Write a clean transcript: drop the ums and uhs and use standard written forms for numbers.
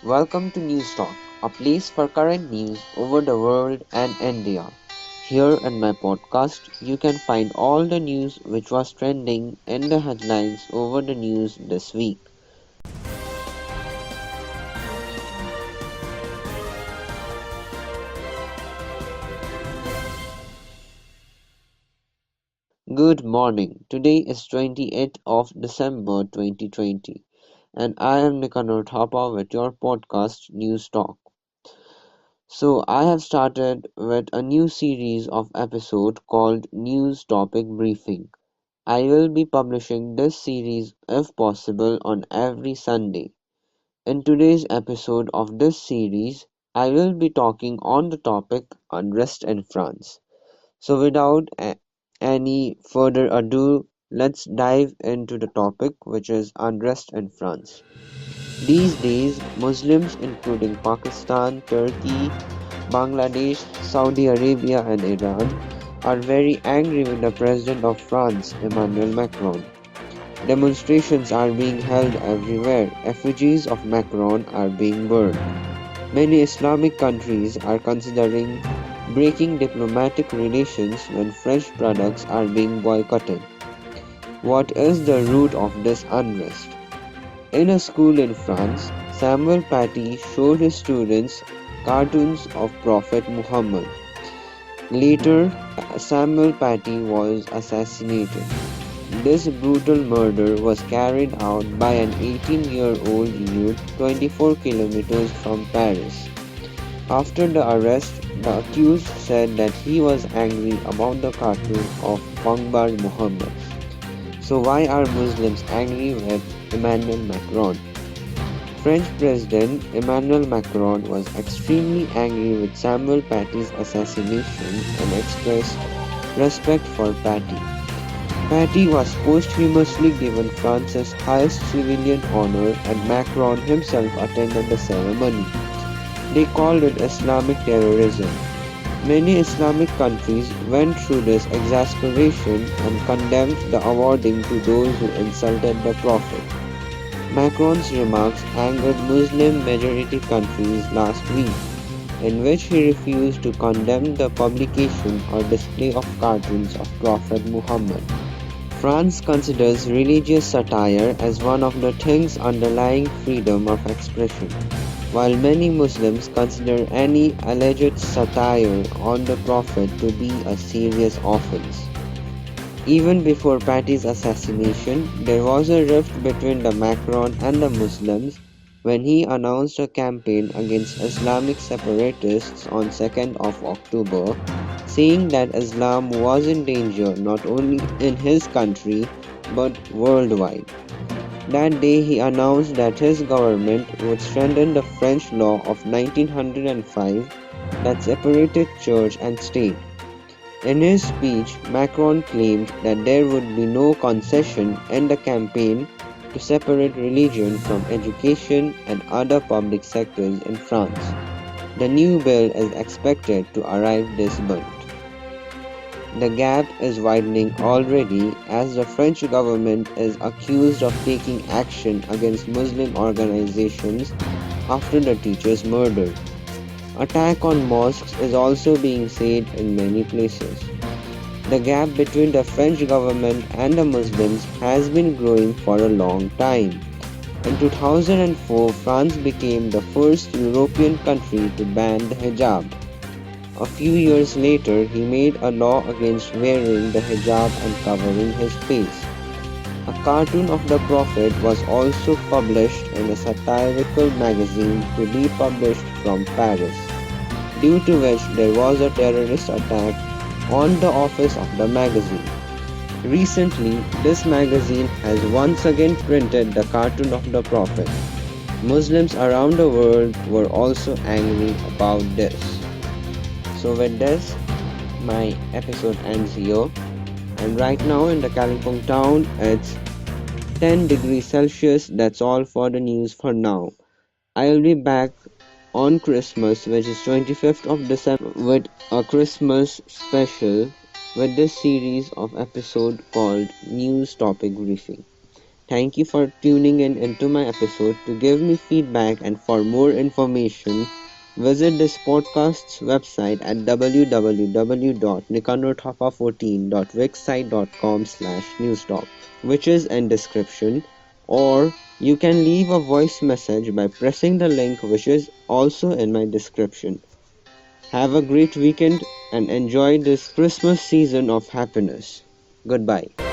Welcome to News Talk, a place for current news over the world and India. Here in my podcast, you can find all the news which was trending in the headlines over the news this week. Good morning. Today is 28th of December 2020 and I am Nikanor Thapa with your podcast News Talk. So I have started with a new series of episode called News Topic Briefing. I will be publishing this series if possible on every Sunday. In today's episode of this series, I will be talking on the topic unrest in France. So without any further ado, let's dive into the topic which is unrest in France. These days, Muslims including Pakistan, Turkey, Bangladesh, Saudi Arabia and Iran are very angry with the President of France, Emmanuel Macron. Demonstrations are being held everywhere. Effigies of Macron are being burned. Many Islamic countries are considering breaking diplomatic relations when French products are being boycotted. What is the root of this unrest? In a school in France, Samuel Paty showed his students cartoons of Prophet Muhammad. Later, Samuel Paty was assassinated. This brutal murder was carried out by an 18-year-old youth 24 kilometers from Paris. After the arrest, the accused said that he was angry about the cartoon of Akbar Muhammad. So why are Muslims angry with Emmanuel Macron? French President Emmanuel Macron was extremely angry with Samuel Paty's assassination and expressed respect for Paty. Paty was posthumously given France's highest civilian honor and Macron himself attended the ceremony. They called it Islamic terrorism. Many Islamic countries went through this exasperation and condemned the awarding to those who insulted the Prophet. Macron's remarks angered Muslim majority countries last week, in which he refused to condemn the publication or display of cartoons of Prophet Muhammad. France considers religious satire as one of the things underlying freedom of expression, while many Muslims consider any alleged satire on the Prophet to be a serious offense. Even before Paty's assassination, there was a rift between the Macron and the Muslims when he announced a campaign against Islamic separatists on 2nd of October, saying that Islam was in danger not only in his country but worldwide. That day he announced that his government would strengthen the French law of 1905 that separated church and state. In his speech, Macron claimed that there would be no concession in the campaign to separate religion from education and other public sectors in France. The new bill is expected to arrive this month. The gap is widening already as the French government is accused of taking action against Muslim organizations after the teacher's murder. Attack on mosques is also being said in many places. The gap between the French government and the Muslims has been growing for a long time. In 2004, France became the first European country to ban the hijab. A few years later, he made a law against wearing the hijab and covering his face. A cartoon of the Prophet was also published in a satirical magazine to be published from Paris, due to which there was a terrorist attack on the office of the magazine. Recently, this magazine has once again printed the cartoon of the Prophet. Muslims around the world were also angry about this. So with this, my episode ends here. And right now in the Kalimpong town, it's 10 degrees Celsius. That's all for the news for now. I'll be back on Christmas, which is 25th of December, with a Christmas special with this series of episode called News Topic Briefing. Thank you for tuning in into my episode. To give me feedback and for more information, visit this podcast's website at www.nikanorthapa14.wixsite.com/newstalk, which is in description, or you can leave a voice message by pressing the link which is also in my description. Have a great weekend and enjoy this Christmas season of happiness. Goodbye.